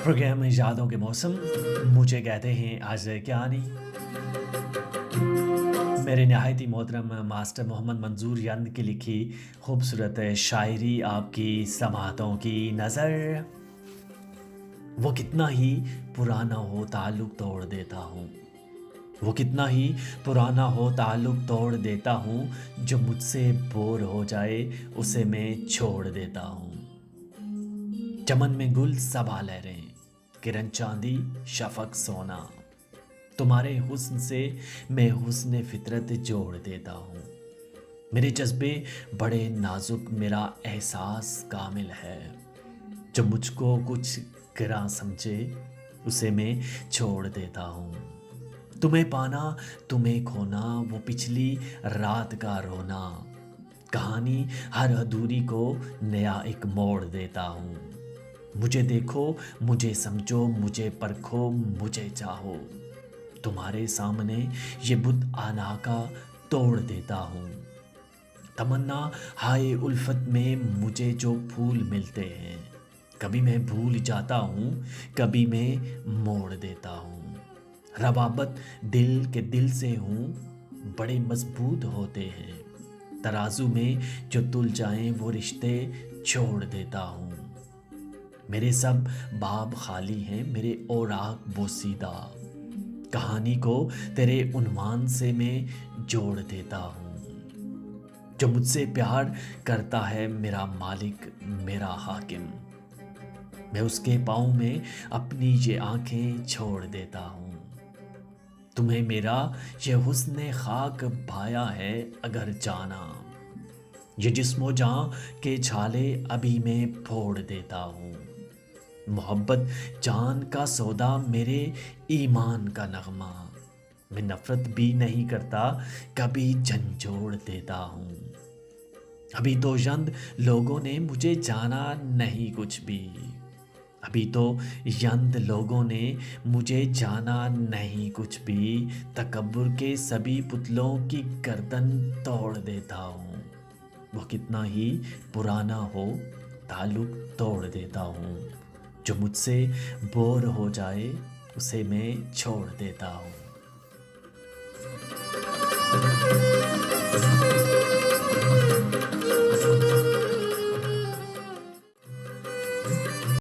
Programme यादों के मौसम मुझे कहते हैं आज़ कियानी। मेरे नहायत ही मोहतरम मास्टर मोहम्मद मंजूर यंद की लिखी खूबसूरत शायरी आपकी समातों की नज़र। वो कितना ही पुराना हो ताल्लुक़ तोड़ देता हूँ। वो कितना ही पुराना हो ताल्लुक़ तोड़ देता हूँ। जो मुझसे बोर हो जाए उसे मैं छोड़ देता हूँ। चमन में गुल सबा लहरें, किरण चांदी शफक सोना। तुम्हारे हुस्न से मैं हुस्न फितरत जोड़ देता हूँ। मेरे जज्बे बड़े नाजुक, मेरा एहसास कामिल है। जो मुझको कुछ गिरा समझे उसे मैं छोड़ देता हूँ। तुम्हें पाना तुम्हें खोना वो पिछली रात का रोना। कहानी हर अधूरी को नया एक मोड़ देता हूँ। मुझे देखो मुझे समझो मुझे परखो मुझे चाहो। तुम्हारे सामने ये बुत आना का तोड़ देता हूँ। तमन्ना हाय उल्फत में मुझे जो फूल मिलते हैं, कभी मैं भूल जाता हूँ कभी मैं मोड़ देता हूँ। रबाबत दिल के दिल से हूँ, बड़े मजबूत होते हैं। तराजू में जो तुल जाएं वो रिश्ते छोड़ देता हूँ। मेरे सब बाब खाली हैं, मेरे औराक बोसीदा। कहानी को तेरे उन्वान से मैं जोड़ देता हूँ। जो मुझसे प्यार करता है मेरा मालिक मेरा हाकिम, मैं उसके पाँव में अपनी ये आंखें छोड़ देता हूँ। तुम्हें मेरा ये हुस्न खाक भाया है अगर जाना, ये जिस्मो जान के छाले अभी मैं फोड़ देता हूँ। मोहब्बत जान का सौदा मेरे ईमान का नगमा, मैं नफ़रत भी नहीं करता कभी झंझोड़ देता हूँ। अभी तो यंद लोगों ने मुझे जाना नहीं कुछ भी, अभी तो यंद लोगों ने मुझे जाना नहीं कुछ भी। तकब्बुर के सभी पुतलों की गर्दन तोड़ देता हूँ। वो कितना ही पुराना हो ताल्लुक़ तोड़ देता हूँ। जो मुझसे बोर हो जाए उसे मैं छोड़ देता हूँ।